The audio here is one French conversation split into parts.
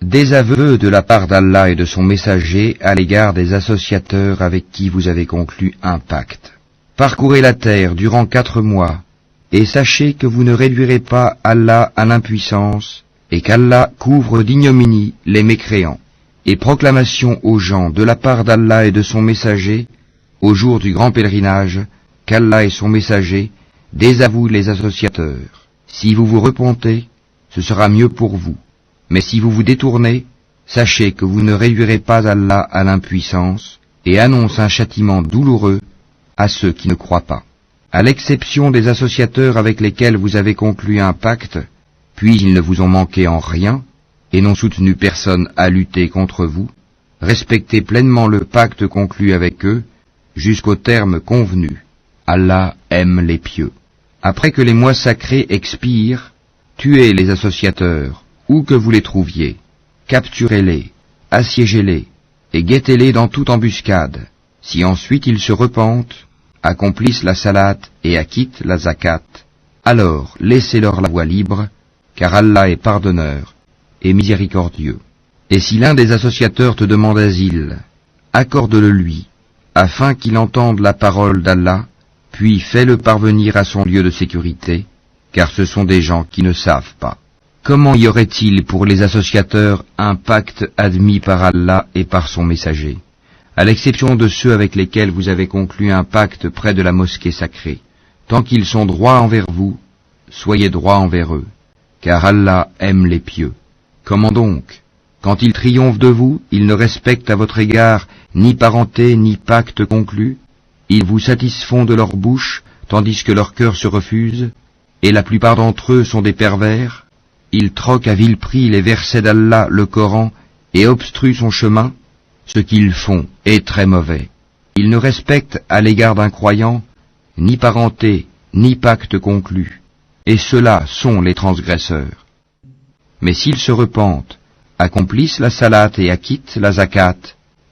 Désaveu de la part d'Allah et de son messager à l'égard des associateurs avec qui vous avez conclu un pacte. Parcourez la terre durant 4 mois, et sachez que vous ne réduirez pas Allah à l'impuissance, et qu'Allah couvre d'ignominie les mécréants. Et proclamation aux gens de la part d'Allah et de son messager, au jour du grand pèlerinage, qu'Allah et son messager désavouent les associateurs. Si vous vous repentez, ce sera mieux pour vous. Mais si vous vous détournez, sachez que vous ne réduirez pas Allah à l'impuissance, et annonce un châtiment douloureux à ceux qui ne croient pas. À l'exception des associateurs avec lesquels vous avez conclu un pacte, puis ils ne vous ont manqué en rien, et n'ont soutenu personne à lutter contre vous, respectez pleinement le pacte conclu avec eux, jusqu'au terme convenu. Allah aime les pieux. Après que les mois sacrés expirent, tuez les associateurs, où que vous les trouviez, capturez-les, assiégez-les, et guettez-les dans toute embuscade. Si ensuite ils se repentent, accomplissent la salate et acquittent la zakat, alors laissez-leur la voie libre, car Allah est pardonneur et miséricordieux. Et si l'un des associateurs te demande asile, accorde-le lui, afin qu'il entende la parole d'Allah, puis fais-le parvenir à son lieu de sécurité, car ce sont des gens qui ne savent pas. Comment y aurait-il pour les associateurs un pacte admis par Allah et par son messager, à l'exception de ceux avec lesquels vous avez conclu un pacte près de la mosquée sacrée? Tant qu'ils sont droits envers vous, soyez droits envers eux, car Allah aime les pieux. Comment donc, quand ils triomphent de vous, ils ne respectent à votre égard ni parenté ni pacte conclu? Ils vous satisfont de leur bouche, tandis que leur cœur se refuse, et la plupart d'entre eux sont des pervers. Ils troquent à vil prix les versets d'Allah, le Coran, et obstruent son chemin. Ce qu'ils font est très mauvais. Ils ne respectent à l'égard d'un croyant ni parenté, ni pacte conclu, et ceux-là sont les transgresseurs. Mais s'ils se repentent, accomplissent la salate et acquittent la zakat,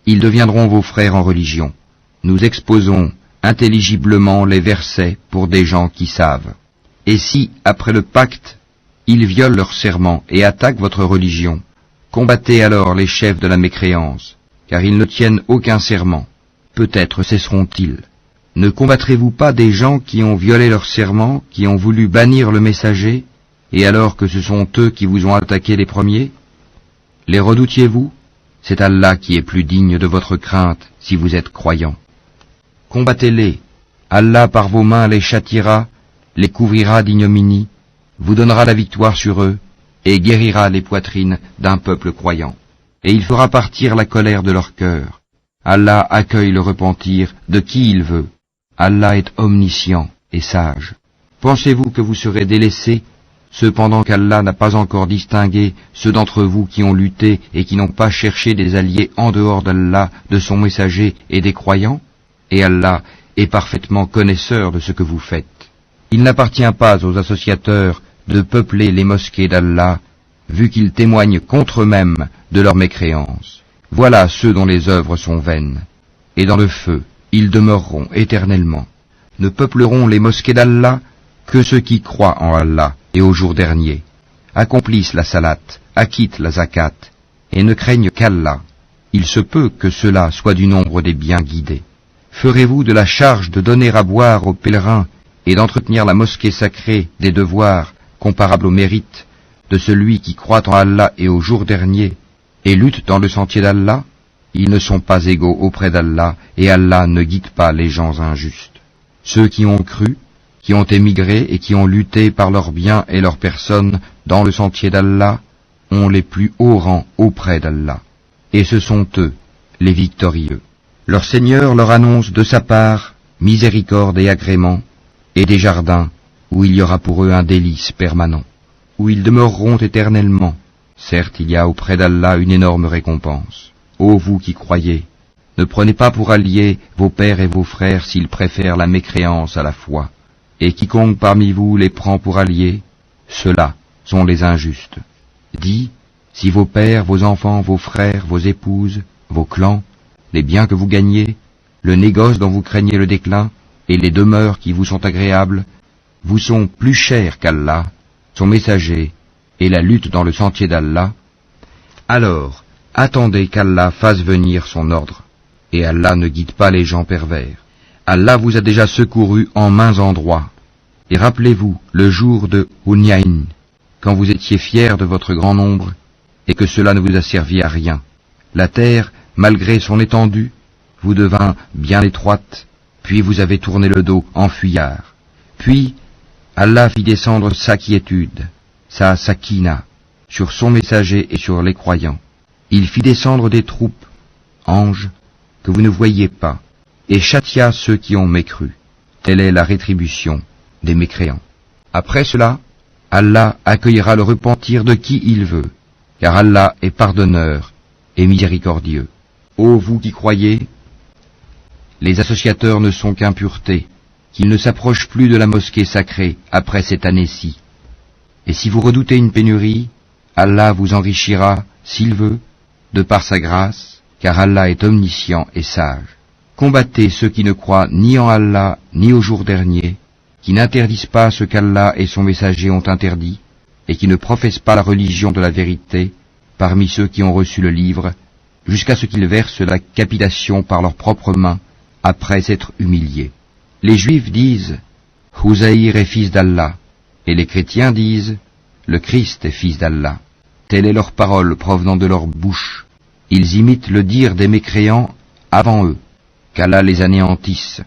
ils deviendront vos frères en religion. Nous exposons intelligiblement les versets pour des gens qui savent. Et si, après le pacte, ils violent leur serment et attaquent votre religion, combattez alors les chefs de la mécréance, car ils ne tiennent aucun serment. Peut-être cesseront-ils. Ne combattrez-vous pas des gens qui ont violé leur serment, qui ont voulu bannir le messager, et alors que ce sont eux qui vous ont attaqué les premiers? Les redoutiez-vous? C'est Allah qui est plus digne de votre crainte si vous êtes croyants. Combattez-les. Allah par vos mains les châtiera, les couvrira d'ignominie, vous donnera la victoire sur eux, et guérira les poitrines d'un peuple croyant. Et il fera partir la colère de leur cœur. Allah accueille le repentir de qui il veut. Allah est omniscient et sage. Pensez-vous que vous serez délaissés, cependant qu'Allah n'a pas encore distingué ceux d'entre vous qui ont lutté et qui n'ont pas cherché des alliés en dehors d'Allah, de son messager et des croyants? Et Allah est parfaitement connaisseur de ce que vous faites. Il n'appartient pas aux associateurs de peupler les mosquées d'Allah, vu qu'ils témoignent contre eux-mêmes de leur mécréance. Voilà ceux dont les œuvres sont vaines. Et dans le feu, ils demeureront éternellement. Ne peupleront les mosquées d'Allah que ceux qui croient en Allah et au jour dernier, accomplissent la salate, acquittent la zakat, et ne craignent qu'Allah. Il se peut que cela soit du nombre des bien guidés. Ferez-vous de la charge de donner à boire aux pèlerins et d'entretenir la mosquée sacrée des devoirs comparables au mérite de celui qui croit en Allah et au jour dernier et lutte dans le sentier d'Allah? Ils ne sont pas égaux auprès d'Allah, et Allah ne guide pas les gens injustes. Ceux qui ont cru, qui ont émigré et qui ont lutté par leurs biens et leurs personnes dans le sentier d'Allah, ont les plus hauts rangs auprès d'Allah. Et ce sont eux, les victorieux. Leur Seigneur leur annonce de sa part miséricorde et agrément, et des jardins où il y aura pour eux un délice permanent, où ils demeureront éternellement. Certes, il y a auprès d'Allah une énorme récompense. Ô vous qui croyez, ne prenez pas pour alliés vos pères et vos frères s'ils préfèrent la mécréance à la foi, et quiconque parmi vous les prend pour alliés, ceux-là sont les injustes. Dis, si vos pères, vos enfants, vos frères, vos épouses, vos clans, les biens que vous gagnez, le négoce dont vous craignez le déclin, et les demeures qui vous sont agréables, vous sont plus chers qu'Allah, son messager, et la lutte dans le sentier d'Allah, Alors, attendez qu'Allah fasse venir son ordre, et Allah ne guide pas les gens pervers. Allah vous a déjà secouru en maints endroits. Et rappelez-vous le jour de Hunayn, quand vous étiez fiers de votre grand nombre, et que cela ne vous a servi à rien. La terre, malgré son étendue, vous devint bien étroite, puis vous avez tourné le dos en fuyard. Puis, Allah fit descendre sa quiétude, sa sakina, sur son messager et sur les croyants. Il fit descendre des troupes, anges, que vous ne voyiez pas, et châtia ceux qui ont mécru. Telle est la rétribution des mécréants. Après cela, Allah accueillera le repentir de qui il veut, car Allah est pardonneur et miséricordieux. Ô vous qui croyez, les associateurs ne sont qu'impureté, qu'ils ne s'approchent plus de la mosquée sacrée après cette année-ci. Et si vous redoutez une pénurie, Allah vous enrichira, s'il veut, de par sa grâce, car Allah est omniscient et sage. Combattez ceux qui ne croient ni en Allah ni au jour dernier, qui n'interdisent pas ce qu'Allah et son messager ont interdit, et qui ne professent pas la religion de la vérité parmi ceux qui ont reçu le livre, jusqu'à ce qu'ils versent la capitulation par leurs propres mains, après s'être humiliés. Les Juifs disent « Uzaïr est fils d'Allah », et les chrétiens disent « Le Christ est fils d'Allah ». Telle est leur parole provenant de leur bouche. Ils imitent le dire des mécréants avant eux, qu'Allah les anéantisse.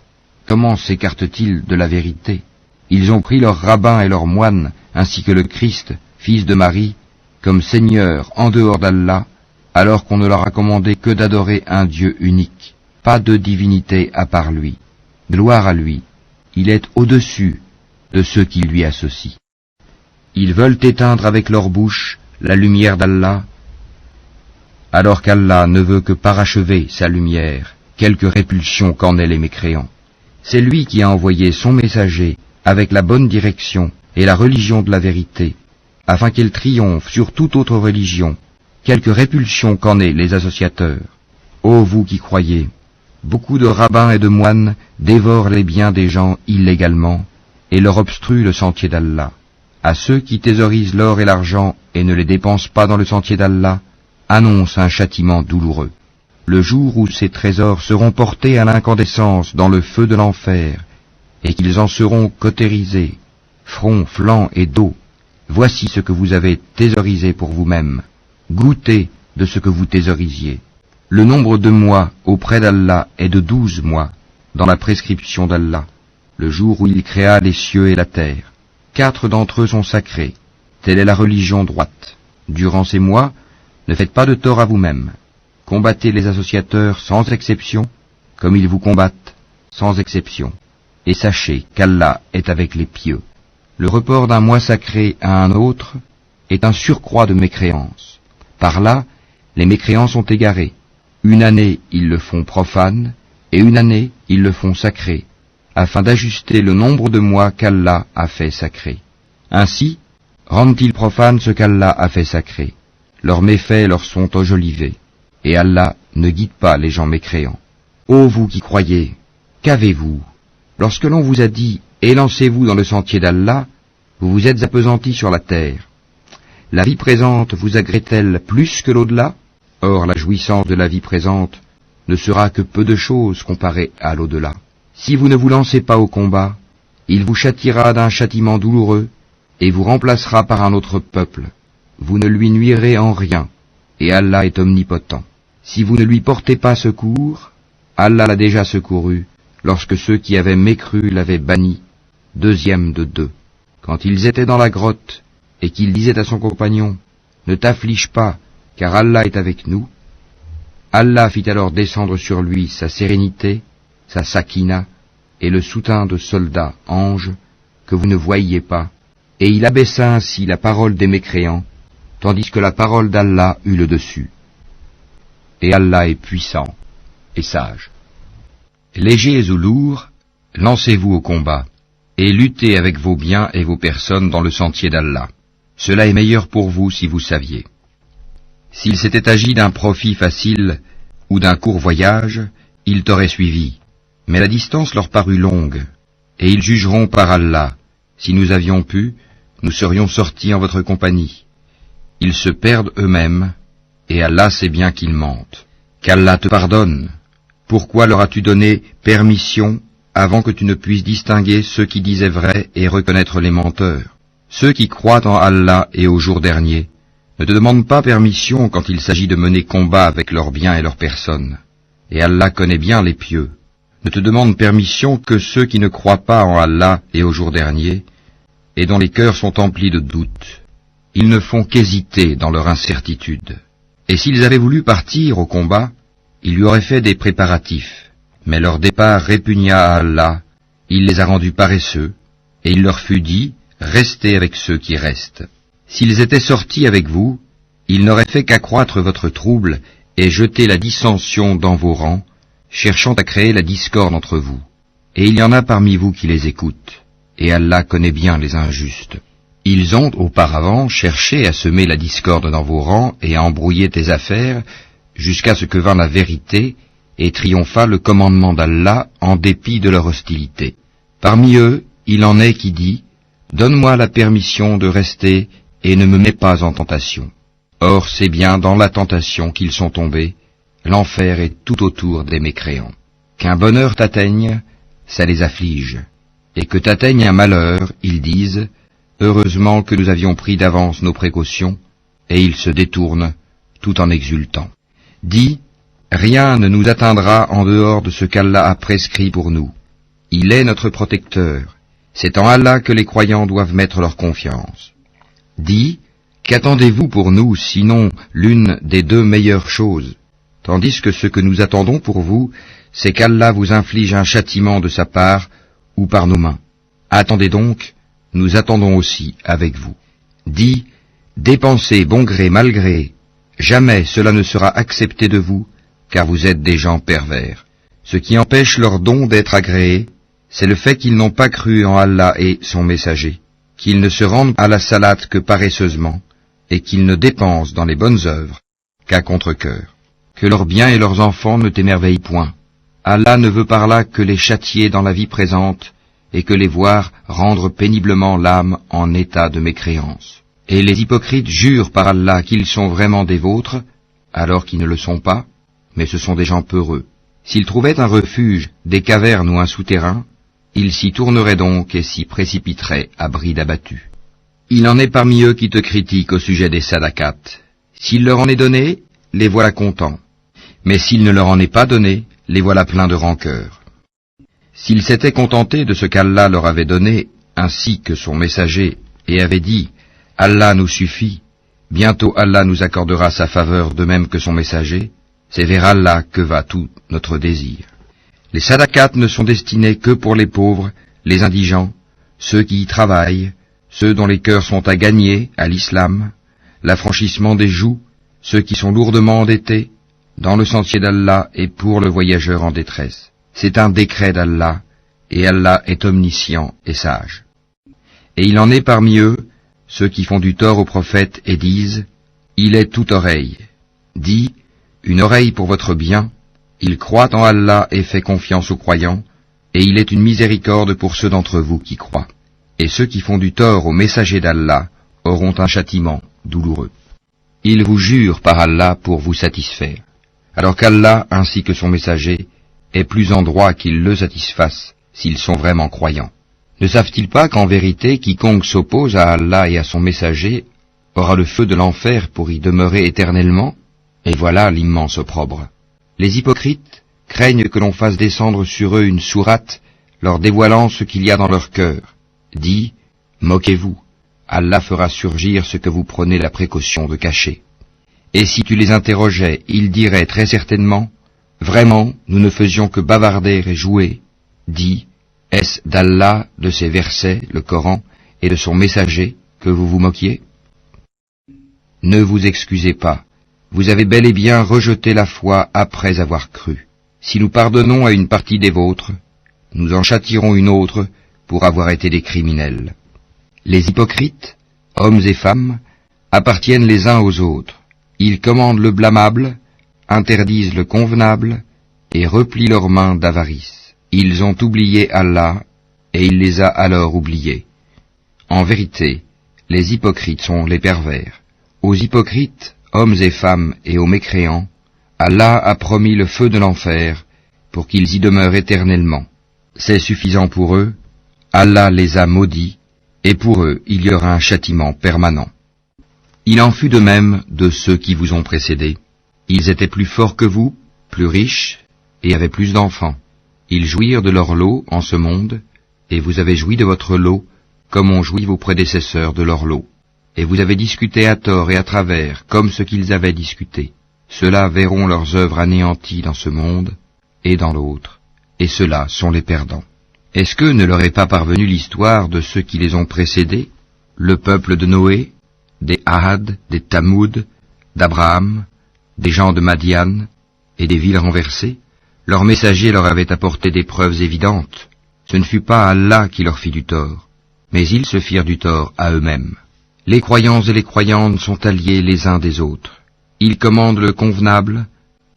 Comment s'écartent-ils de la vérité? Ils ont pris leurs rabbins et leurs moines, ainsi que le Christ, fils de Marie, comme Seigneur en dehors d'Allah, alors qu'on ne leur a commandé que d'adorer un Dieu unique, pas de divinité à part lui. Gloire à lui, il est au-dessus de ceux qui lui associent. Ils veulent éteindre avec leur bouche la lumière d'Allah, alors qu'Allah ne veut que parachever sa lumière, quelque répulsion qu'en aient les mécréants. C'est lui qui a envoyé son messager avec la bonne direction et la religion de la vérité, afin qu'elle triomphe sur toute autre religion, quelque répulsion qu'en aient les associateurs. Ô vous qui croyez, beaucoup de rabbins et de moines dévorent les biens des gens illégalement et leur obstruent le sentier d'Allah. À ceux qui thésaurisent l'or et l'argent et ne les dépensent pas dans le sentier d'Allah, annonce un châtiment douloureux. Le jour où ces trésors seront portés à l'incandescence dans le feu de l'enfer, et qu'ils en seront cautérisés, front, flanc et dos, voici ce que vous avez thésaurisé pour vous-même. Goûtez de ce que vous thésaurisiez. Le nombre de mois auprès d'Allah est de 12 mois, dans la prescription d'Allah, le jour où il créa les cieux et la terre. 4 d'entre eux sont sacrés. Telle est la religion droite. Durant ces mois, ne faites pas de tort à vous-même. Combattez les associateurs sans exception, comme ils vous combattent sans exception. Et sachez qu'Allah est avec les pieux. Le report d'un mois sacré à un autre est un surcroît de mécréance. Par là, les mécréants sont égarés. Une année, ils le font profane, et une année, ils le font sacré, afin d'ajuster le nombre de mois qu'Allah a fait sacré. Ainsi, rendent-ils profane ce qu'Allah a fait sacré. Leurs méfaits leur sont enjolivés, et Allah ne guide pas les gens mécréants. Ô vous qui croyez, qu'avez-vous? Lorsque l'on vous a dit « Élancez-vous dans le sentier d'Allah », vous vous êtes appesantis sur la terre. La vie présente vous agrée-t-elle plus que l'au-delà? Or la jouissance de la vie présente ne sera que peu de choses comparée à l'au-delà. Si vous ne vous lancez pas au combat, il vous châtiera d'un châtiment douloureux et vous remplacera par un autre peuple. Vous ne lui nuirez en rien, et Allah est omnipotent. Si vous ne lui portez pas secours, Allah l'a déjà secouru, lorsque ceux qui avaient mécru l'avaient banni, 2e de 2. Quand ils étaient dans la grotte, et qu'il disait à son compagnon, « Ne t'afflige pas, car Allah est avec nous », Allah fit alors descendre sur lui sa sérénité, sa sakina, et le soutien de soldats, anges, que vous ne voyiez pas, et il abaissa ainsi la parole des mécréants, tandis que la parole d'Allah eut le dessus. Et Allah est puissant et sage. Légers ou lourds, lancez-vous au combat, et luttez avec vos biens et vos personnes dans le sentier d'Allah. Cela est meilleur pour vous si vous saviez. S'il s'était agi d'un profit facile ou d'un court voyage, ils t'auraient suivi, mais la distance leur parut longue, et ils jugeront par Allah. Si nous avions pu, nous serions sortis en votre compagnie. Ils se perdent eux-mêmes, et Allah sait bien qu'ils mentent. Qu'Allah te pardonne. Pourquoi leur as-tu donné permission avant que tu ne puisses distinguer ceux qui disaient vrai et reconnaître les menteurs? Ceux qui croient en Allah et au jour dernier ne te demandent pas permission quand il s'agit de mener combat avec leurs biens et leurs personnes. Et Allah connaît bien les pieux. Ne te demandent permission que ceux qui ne croient pas en Allah et au jour dernier, et dont les cœurs sont emplis de doutes. Ils ne font qu'hésiter dans leur incertitude. Et s'ils avaient voulu partir au combat, il lui aurait fait des préparatifs. Mais leur départ répugna à Allah, il les a rendus paresseux, et il leur fut dit, restez avec ceux qui restent. S'ils étaient sortis avec vous, ils n'auraient fait qu'accroître votre trouble et jeter la dissension dans vos rangs, cherchant à créer la discorde entre vous. Et il y en a parmi vous qui les écoutent, et Allah connaît bien les injustes. Ils ont auparavant cherché à semer la discorde dans vos rangs et à embrouiller tes affaires, jusqu'à ce que vint la vérité et triompha le commandement d'Allah en dépit de leur hostilité. Parmi eux, il en est qui dit, « Donne-moi la permission de rester et ne me mets pas en tentation. » Or c'est bien dans la tentation qu'ils sont tombés, l'enfer est tout autour des mécréants. Qu'un bonheur t'atteigne, ça les afflige, et que t'atteigne un malheur, ils disent, « Heureusement que nous avions pris d'avance nos précautions, » et ils se détournent, tout en exultant. Dis, rien ne nous atteindra en dehors de ce qu'Allah a prescrit pour nous. Il est notre protecteur. C'est en Allah que les croyants doivent mettre leur confiance. Dis, qu'attendez-vous pour nous, sinon l'une des deux meilleures choses, tandis que ce que nous attendons pour vous, c'est qu'Allah vous inflige un châtiment de sa part ou par nos mains. Attendez donc, nous attendons aussi avec vous. Dis, dépensez bon gré mal gré, jamais cela ne sera accepté de vous, car vous êtes des gens pervers. Ce qui empêche leur don d'être agréé, c'est le fait qu'ils n'ont pas cru en Allah et son messager, qu'ils ne se rendent à la salate que paresseusement, et qu'ils ne dépensent dans les bonnes œuvres qu'à contre-cœur. Que leurs biens et leurs enfants ne t'émerveillent point. Allah ne veut par là que les châtier dans la vie présente, et que les voir rendre péniblement l'âme en état de mécréance. Et les hypocrites jurent par Allah qu'ils sont vraiment des vôtres, alors qu'ils ne le sont pas, mais ce sont des gens peureux. S'ils trouvaient un refuge, des cavernes ou un souterrain, ils s'y tourneraient donc et s'y précipiteraient à bride abattue. Il en est parmi eux qui te critiquent au sujet des sadakats. S'il leur en est donné, les voilà contents. Mais s'il ne leur en est pas donné, les voilà pleins de rancœur. S'ils s'étaient contentés de ce qu'Allah leur avait donné, ainsi que son messager, et avaient dit « Allah nous suffit », bientôt Allah nous accordera sa faveur de même que son messager, c'est vers Allah que va tout notre désir. Les sadakats ne sont destinés que pour les pauvres, les indigents, ceux qui y travaillent, ceux dont les cœurs sont à gagner à l'islam, l'affranchissement des joues, ceux qui sont lourdement endettés, dans le sentier d'Allah et pour le voyageur en détresse. C'est un décret d'Allah, et Allah est omniscient et sage. Et il en est parmi eux, ceux qui font du tort au prophète et disent, « Il est toute oreille ». Dis, « Une oreille pour votre bien ». Il croit en Allah et fait confiance aux croyants, et il est une miséricorde pour ceux d'entre vous qui croient. Et ceux qui font du tort aux messagers d'Allah auront un châtiment douloureux. Ils vous jurent par Allah pour vous satisfaire, alors qu'Allah ainsi que son messager est plus en droit qu'ils le satisfassent s'ils sont vraiment croyants. Ne savent-ils pas qu'en vérité quiconque s'oppose à Allah et à son messager aura le feu de l'enfer pour y demeurer éternellement? Et voilà l'immense opprobre. Les hypocrites craignent que l'on fasse descendre sur eux une sourate leur dévoilant ce qu'il y a dans leur cœur. Dis, moquez-vous, Allah fera surgir ce que vous prenez la précaution de cacher. Et si tu les interrogeais, ils diraient très certainement, vraiment, nous ne faisions que bavarder et jouer. Dis, est-ce d'Allah, de ses versets, le Coran, et de son messager, que vous vous moquiez? Ne vous excusez pas. Vous avez bel et bien rejeté la foi après avoir cru. Si nous pardonnons à une partie des vôtres, nous en châtierons une autre pour avoir été des criminels. Les hypocrites, hommes et femmes, appartiennent les uns aux autres. Ils commandent le blâmable, interdisent le convenable, et replient leurs mains d'avarice. Ils ont oublié Allah, et il les a alors oubliés. En vérité, les hypocrites sont les pervers. Aux hypocrites, hommes et femmes et aux mécréants, Allah a promis le feu de l'enfer pour qu'ils y demeurent éternellement. C'est suffisant pour eux, Allah les a maudits, et pour eux il y aura un châtiment permanent. Il en fut de même de ceux qui vous ont précédés. Ils étaient plus forts que vous, plus riches, et avaient plus d'enfants. Ils jouirent de leur lot en ce monde, et vous avez joui de votre lot, comme ont joui vos prédécesseurs de leur lot. Et vous avez discuté à tort et à travers, comme ce qu'ils avaient discuté. Ceux-là verront leurs œuvres anéanties dans ce monde et dans l'autre, et ceux-là sont les perdants. Est-ce que ne leur est pas parvenue l'histoire de ceux qui les ont précédés, le peuple de Noé, des Ahad, des Tamoud, d'Abraham, des gens de Madian, et des villes renversées? Leurs messagers leur avaient apporté des preuves évidentes. Ce ne fut pas Allah qui leur fit du tort, mais ils se firent du tort à eux-mêmes. Les croyants et les croyantes sont alliés les uns des autres. Ils commandent le convenable,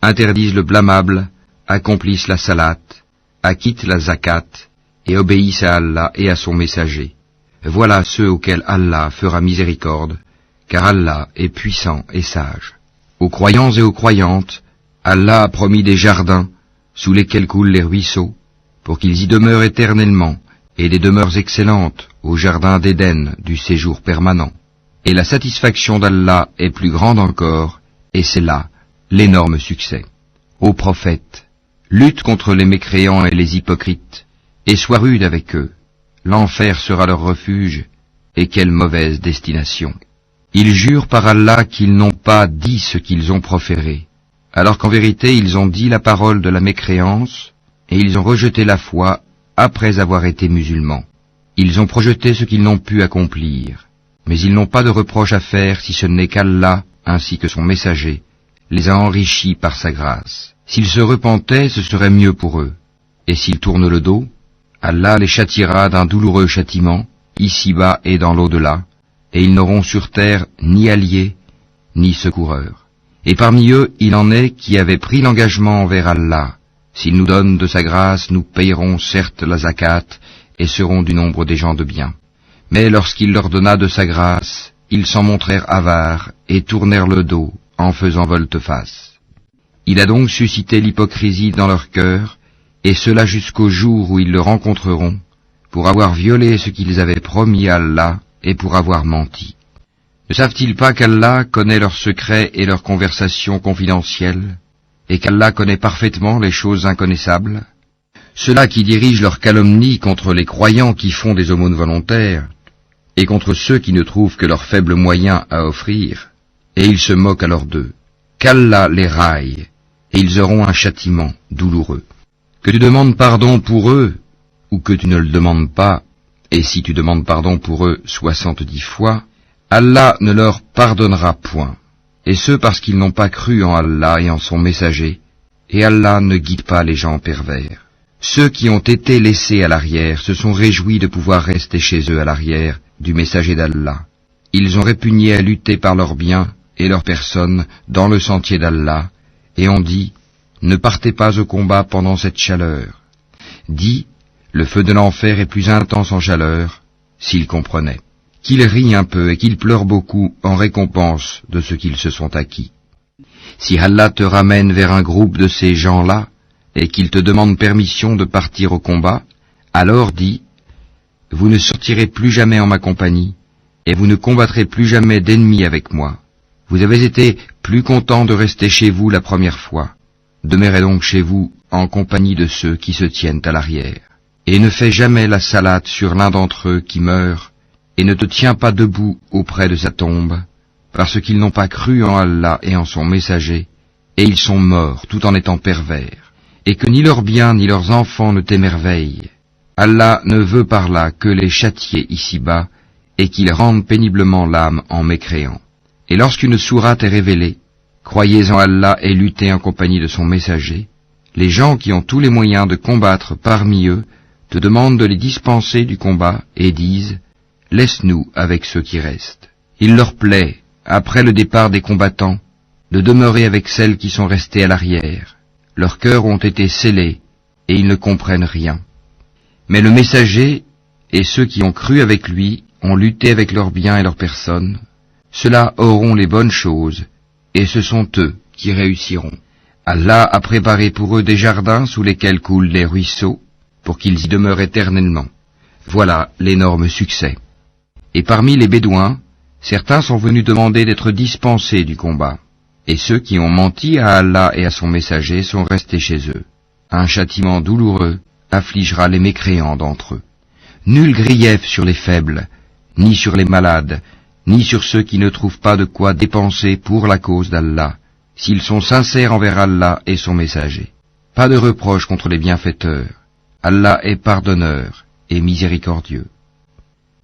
interdisent le blâmable, accomplissent la salate, acquittent la zakat, et obéissent à Allah et à son messager. Voilà ceux auxquels Allah fera miséricorde, car Allah est puissant et sage. Aux croyants et aux croyantes, Allah a promis des jardins, sous lesquels coulent les ruisseaux, pour qu'ils y demeurent éternellement, et des demeures excellentes, au jardin d'Éden du séjour permanent. Et la satisfaction d'Allah est plus grande encore, et c'est là l'énorme succès. Ô prophète, lutte contre les mécréants et les hypocrites, et sois rude avec eux. L'enfer sera leur refuge, et quelle mauvaise destination. Ils jurent par Allah qu'ils n'ont pas dit ce qu'ils ont proféré, alors qu'en vérité ils ont dit la parole de la mécréance, et ils ont rejeté la foi après avoir été musulmans. Ils ont projeté ce qu'ils n'ont pu accomplir, mais ils n'ont pas de reproche à faire si ce n'est qu'Allah, ainsi que son messager, les a enrichis par sa grâce. S'ils se repentaient, ce serait mieux pour eux. Et s'ils tournent le dos, Allah les châtiera d'un douloureux châtiment, ici-bas et dans l'au-delà, et ils n'auront sur terre ni alliés, ni secoureurs. Et parmi eux, il en est qui avaient pris l'engagement envers Allah. S'il nous donne de sa grâce, nous payerons certes la zakat, et serons du nombre des gens de bien. Mais lorsqu'il leur donna de sa grâce, ils s'en montrèrent avares, et tournèrent le dos, en faisant volte-face. Il a donc suscité l'hypocrisie dans leur cœur, et cela jusqu'au jour où ils le rencontreront, pour avoir violé ce qu'ils avaient promis à Allah, et pour avoir menti. Ne savent-ils pas qu'Allah connaît leurs secrets et leurs conversations confidentielles, et qu'Allah connaît parfaitement les choses inconnaissables? Ceux-là qui dirigent leur calomnie contre les croyants qui font des aumônes volontaires, et contre ceux qui ne trouvent que leurs faibles moyens à offrir, et ils se moquent alors d'eux. Qu'Allah les raille, et ils auront un châtiment douloureux. Que tu demandes pardon pour eux, ou que tu ne le demandes pas, et si tu demandes pardon pour eux 70 fois, Allah ne leur pardonnera point, et ce parce qu'ils n'ont pas cru en Allah et en son messager, et Allah ne guide pas les gens pervers. Ceux qui ont été laissés à l'arrière se sont réjouis de pouvoir rester chez eux à l'arrière du messager d'Allah. Ils ont répugné à lutter par leurs biens et leurs personnes dans le sentier d'Allah, et ont dit, ne partez pas au combat pendant cette chaleur. Dis, le feu de l'enfer est plus intense en chaleur, s'ils comprenaient. Qu'ils rient un peu et qu'ils pleurent beaucoup en récompense de ce qu'ils se sont acquis. Si Allah te ramène vers un groupe de ces gens-là, et qu'il te demande permission de partir au combat, alors dis, vous ne sortirez plus jamais en ma compagnie, et vous ne combattrez plus jamais d'ennemis avec moi. Vous avez été plus content de rester chez vous la première fois. Demeurez donc chez vous en compagnie de ceux qui se tiennent à l'arrière. Et ne fais jamais la salate sur l'un d'entre eux qui meurt, et ne te tiens pas debout auprès de sa tombe, parce qu'ils n'ont pas cru en Allah et en son messager, et ils sont morts tout en étant pervers, et que ni leurs biens ni leurs enfants ne t'émerveillent. Allah ne veut par là que les châtier ici-bas, et qu'ils rendent péniblement l'âme en mécréant. Et lorsqu'une sourate est révélée, croyez en Allah et luttez en compagnie de son messager, les gens qui ont tous les moyens de combattre parmi eux te demandent de les dispenser du combat et disent « Laisse-nous avec ceux qui restent ». Il leur plaît, après le départ des combattants, de demeurer avec celles qui sont restées à l'arrière. Leurs cœurs ont été scellés et ils ne comprennent rien. Mais le messager et ceux qui ont cru avec lui ont lutté avec leurs biens et leurs personnes. Ceux-là auront les bonnes choses et ce sont eux qui réussiront. Allah a préparé pour eux des jardins sous lesquels coulent des ruisseaux, pour qu'ils y demeurent éternellement. Voilà l'énorme succès. Et parmi les Bédouins, certains sont venus demander d'être dispensés du combat, et ceux qui ont menti à Allah et à son messager sont restés chez eux. Un châtiment douloureux affligera les mécréants d'entre eux. Nul grief sur les faibles, ni sur les malades, ni sur ceux qui ne trouvent pas de quoi dépenser pour la cause d'Allah, s'ils sont sincères envers Allah et son messager. Pas de reproche contre les bienfaiteurs. Allah est pardonneur et miséricordieux.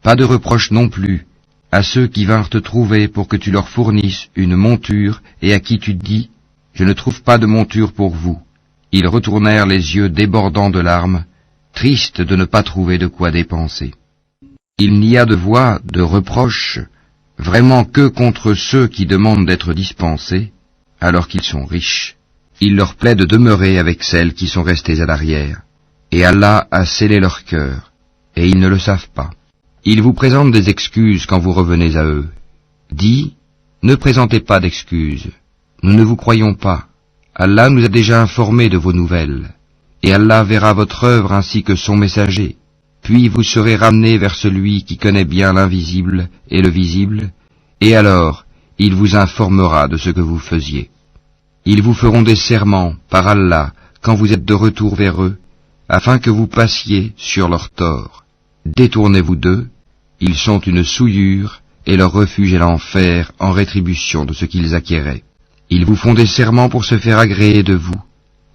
Pas de reproche non plus à ceux qui vinrent te trouver pour que tu leur fournisses une monture et à qui tu dis « Je ne trouve pas de monture pour vous ». Ils retournèrent les yeux débordants de larmes, tristes de ne pas trouver de quoi dépenser. Il n'y a de voix de reproche vraiment que contre ceux qui demandent d'être dispensés, alors qu'ils sont riches. Il leur plaît de demeurer avec celles qui sont restées à l'arrière, et Allah a scellé leur cœur, et ils ne le savent pas. Ils vous présentent des excuses quand vous revenez à eux. Dis, ne présentez pas d'excuses, nous ne vous croyons pas. Allah nous a déjà informés de vos nouvelles, et Allah verra votre œuvre ainsi que son messager. Puis vous serez ramenés vers celui qui connaît bien l'invisible et le visible, et alors il vous informera de ce que vous faisiez. Ils vous feront des serments par Allah quand vous êtes de retour vers eux, afin que vous passiez sur leurs torts. Détournez-vous d'eux, ils sont une souillure, et leur refuge est l'enfer en rétribution de ce qu'ils acquéraient. Ils vous font des serments pour se faire agréer de vous,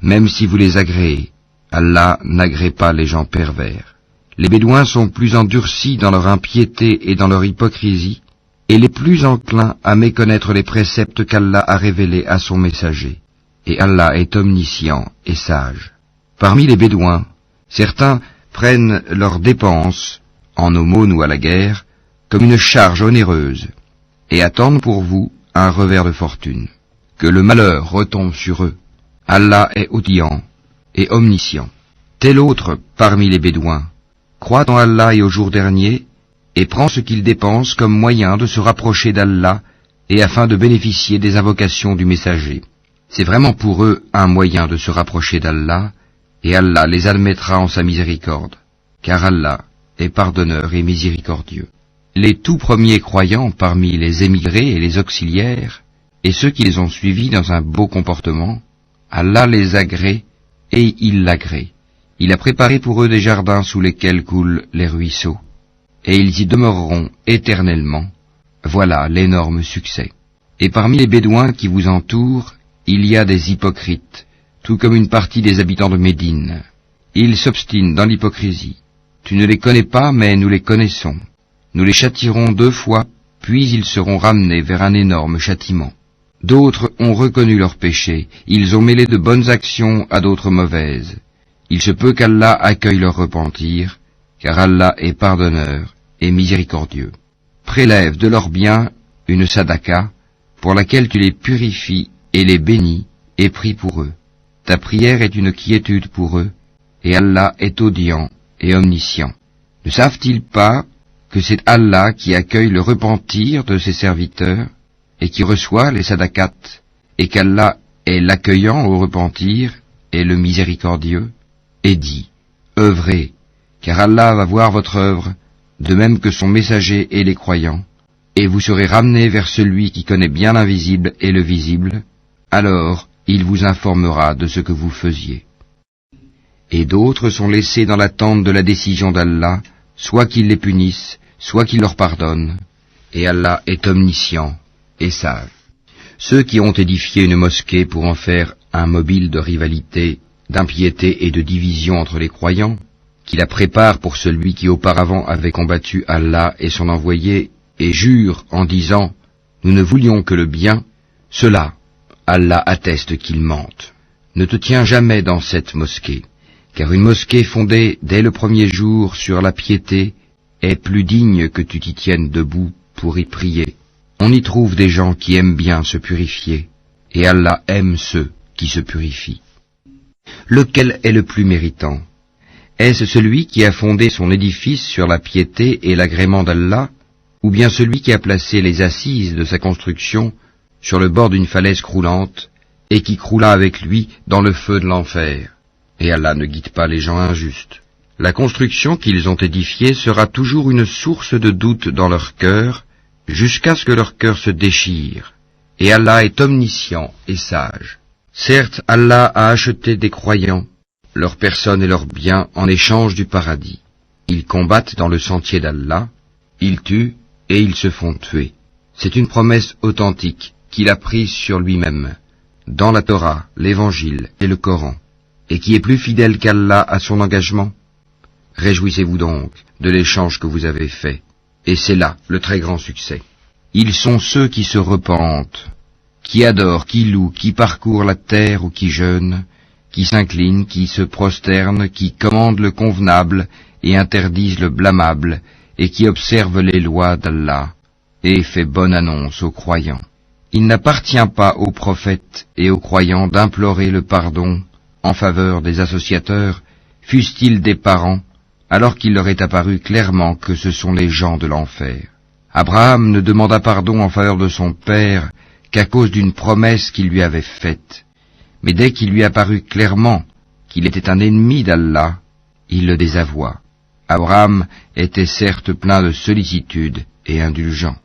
même si vous les agréez. Allah n'agrée pas les gens pervers. Les Bédouins sont plus endurcis dans leur impiété et dans leur hypocrisie, et les plus enclins à méconnaître les préceptes qu'Allah a révélés à son messager. Et Allah est omniscient et sage. Parmi les Bédouins, certains prennent leurs dépenses, en aumône ou à la guerre, comme une charge onéreuse, et attendent pour vous un revers de fortune. Que le malheur retombe sur eux. Allah est audient et omniscient. Tel autre parmi les Bédouins croit en Allah et au jour dernier, et prend ce qu'il dépense comme moyen de se rapprocher d'Allah et afin de bénéficier des invocations du messager. C'est vraiment pour eux un moyen de se rapprocher d'Allah, et Allah les admettra en sa miséricorde, car Allah est pardonneur et miséricordieux. Les tout premiers croyants parmi les émigrés et les auxiliaires, et ceux qui les ont suivis dans un beau comportement, Allah les agrée et il l'agrée. Il a préparé pour eux des jardins sous lesquels coulent les ruisseaux, et ils y demeureront éternellement. Voilà l'énorme succès. Et parmi les Bédouins qui vous entourent, il y a des hypocrites, tout comme une partie des habitants de Médine. Ils s'obstinent dans l'hypocrisie. Tu ne les connais pas, mais nous les connaissons. Nous les châtierons 2 fois, puis ils seront ramenés vers un énorme châtiment. D'autres ont reconnu leurs péchés, ils ont mêlé de bonnes actions à d'autres mauvaises. Il se peut qu'Allah accueille leur repentir, car Allah est pardonneur et miséricordieux. Prélève de leurs biens une sadaka, pour laquelle tu les purifies et les bénis, et prie pour eux. Ta prière est une quiétude pour eux, et Allah est audient et omniscient. Ne savent-ils pas que c'est Allah qui accueille le repentir de ses serviteurs, et qui reçoit les sadakats, et qu'Allah est l'accueillant au repentir et le miséricordieux? Et dit, œuvrez, car Allah va voir votre œuvre, de même que son messager et les croyants, et vous serez ramenés vers celui qui connaît bien l'invisible et le visible, alors il vous informera de ce que vous faisiez. Et d'autres sont laissés dans l'attente de la décision d'Allah, soit qu'il les punisse, soit qu'il leur pardonne, et Allah est omniscient et sage. Ceux qui ont édifié une mosquée pour en faire un mobile de rivalité, d'impiété et de division entre les croyants, qui la prépare pour celui qui auparavant avait combattu Allah et son envoyé, et jure en disant « Nous ne voulions que le bien », cela, Allah atteste qu'ils mentent. Ne te tiens jamais dans cette mosquée, car une mosquée fondée dès le premier jour sur la piété est plus digne que tu t'y tiennes debout pour y prier. On y trouve des gens qui aiment bien se purifier, et Allah aime ceux qui se purifient. Lequel est le plus méritant? Est-ce celui qui a fondé son édifice sur la piété et l'agrément d'Allah, ou bien celui qui a placé les assises de sa construction sur le bord d'une falaise croulante, et qui croula avec lui dans le feu de l'enfer. Et Allah ne guide pas les gens injustes. La construction qu'ils ont édifiée sera toujours une source de doute dans leur cœur, jusqu'à ce que leur cœur se déchire. Et Allah est omniscient et sage. Certes, Allah a acheté des croyants, leurs personnes et leurs biens en échange du paradis. Ils combattent dans le sentier d'Allah, ils tuent et ils se font tuer. C'est une promesse authentique qu'il a prise sur lui-même, dans la Torah, l'Évangile et le Coran, et qui est plus fidèle qu'Allah à son engagement. Réjouissez-vous donc de l'échange que vous avez fait, et c'est là le très grand succès. Ils sont ceux qui se repentent, qui adorent, qui louent, qui parcourent la terre ou qui jeûnent, qui s'inclinent, qui se prosternent, qui commandent le convenable et interdisent le blâmable, et qui observent les lois d'Allah, et fait bonne annonce aux croyants. Il n'appartient pas aux prophètes et aux croyants d'implorer le pardon en faveur des associateurs, fussent-ils des parents, alors qu'il leur est apparu clairement que ce sont les gens de l'enfer. Abraham ne demanda pardon en faveur de son père qu'à cause d'une promesse qu'il lui avait faite. Mais dès qu'il lui apparut clairement qu'il était un ennemi d'Allah, il le désavoua. Abraham était certes plein de sollicitude et indulgent.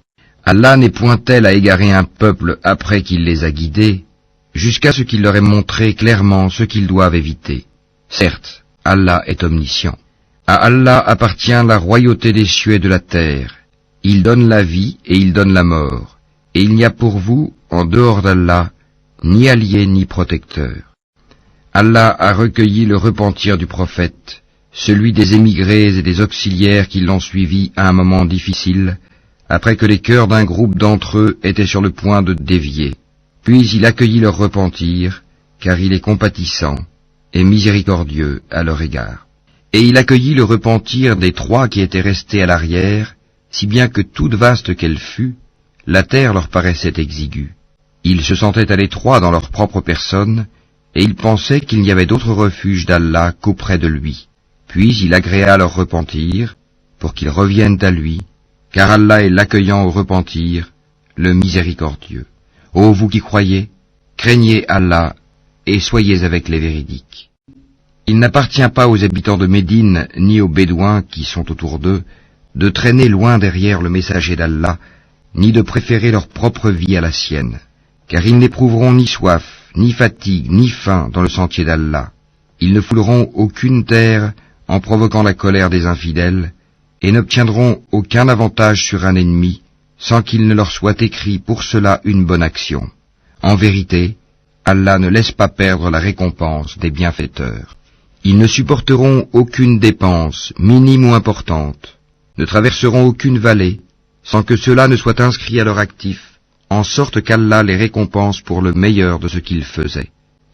Allah n'est point tel à égarer un peuple après qu'il les a guidés, jusqu'à ce qu'il leur ait montré clairement ce qu'ils doivent éviter. Certes, Allah est omniscient. À Allah appartient la royauté des cieux et de la terre. Il donne la vie et il donne la mort. Et il n'y a pour vous, en dehors d'Allah, ni allié ni protecteur. Allah a recueilli le repentir du prophète, celui des émigrés et des auxiliaires qui l'ont suivi à un moment difficile, après que les cœurs d'un groupe d'entre eux étaient sur le point de dévier. Puis il accueillit leur repentir, car il est compatissant et miséricordieux à leur égard. Et il accueillit le repentir des 3 qui étaient restés à l'arrière, si bien que toute vaste qu'elle fût, la terre leur paraissait exiguë. Ils se sentaient à l'étroit dans leur propre personne, et ils pensaient qu'il n'y avait d'autre refuge d'Allah qu'auprès de lui. Puis il agréa leur repentir, pour qu'ils reviennent à lui, car Allah est l'accueillant au repentir, le miséricordieux. Ô vous qui croyez, craignez Allah et soyez avec les véridiques. Il n'appartient pas aux habitants de Médine, ni aux Bédouins qui sont autour d'eux, de traîner loin derrière le messager d'Allah, ni de préférer leur propre vie à la sienne, car ils n'éprouveront ni soif, ni fatigue, ni faim dans le sentier d'Allah. Ils ne fouleront aucune terre en provoquant la colère des infidèles, et n'obtiendront aucun avantage sur un ennemi, sans qu'il ne leur soit écrit pour cela une bonne action. En vérité, Allah ne laisse pas perdre la récompense des bienfaiteurs. Ils ne supporteront aucune dépense, minime ou importante, ne traverseront aucune vallée, sans que cela ne soit inscrit à leur actif, en sorte qu'Allah les récompense pour le meilleur de ce qu'ils faisaient.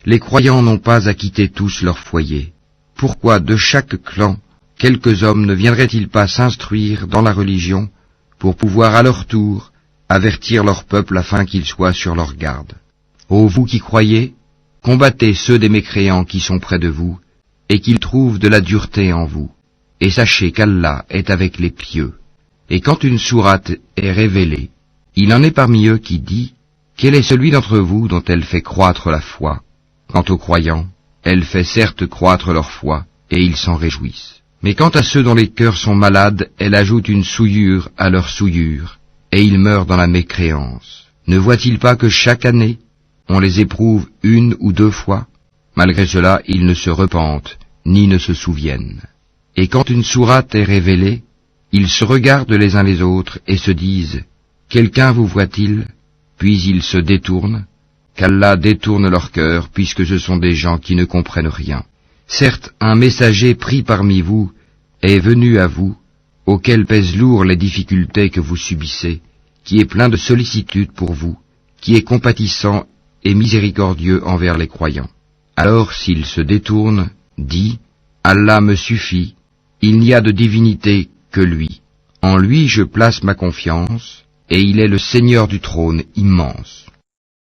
Les croyants n'ont pas à quitter tous leur foyer. Pourquoi de chaque clan, quelques hommes ne viendraient-ils pas s'instruire dans la religion, pour pouvoir à leur tour avertir leur peuple afin qu'ils soient sur leur garde? Ô vous qui croyez, combattez ceux des mécréants qui sont près de vous, et qu'ils trouvent de la dureté en vous, et sachez qu'Allah est avec les pieux. Et quand une sourate est révélée, il en est parmi eux qui dit, quel est celui d'entre vous dont elle fait croître la foi? Quant aux croyants, elle fait certes croître leur foi, et ils s'en réjouissent. Mais quant à ceux dont les cœurs sont malades, elle ajoute une souillure à leur souillure, et ils meurent dans la mécréance. Ne voient-ils pas que chaque année, on les éprouve 1 ou 2 fois? Malgré cela, ils ne se repentent, ni ne se souviennent. Et quand une sourate est révélée, ils se regardent les uns les autres et se disent, quelqu'un vous voit-il? Puis ils se détournent, qu'Allah détourne leur cœur, puisque ce sont des gens qui ne comprennent rien. Certes, un messager pris parmi vous est venu à vous, auquel pèsent lourd les difficultés que vous subissez, qui est plein de sollicitude pour vous, qui est compatissant et miséricordieux envers les croyants. Alors s'il se détourne, dit, Allah me suffit, il n'y a de divinité que lui. En lui je place ma confiance, et il est le Seigneur du trône immense.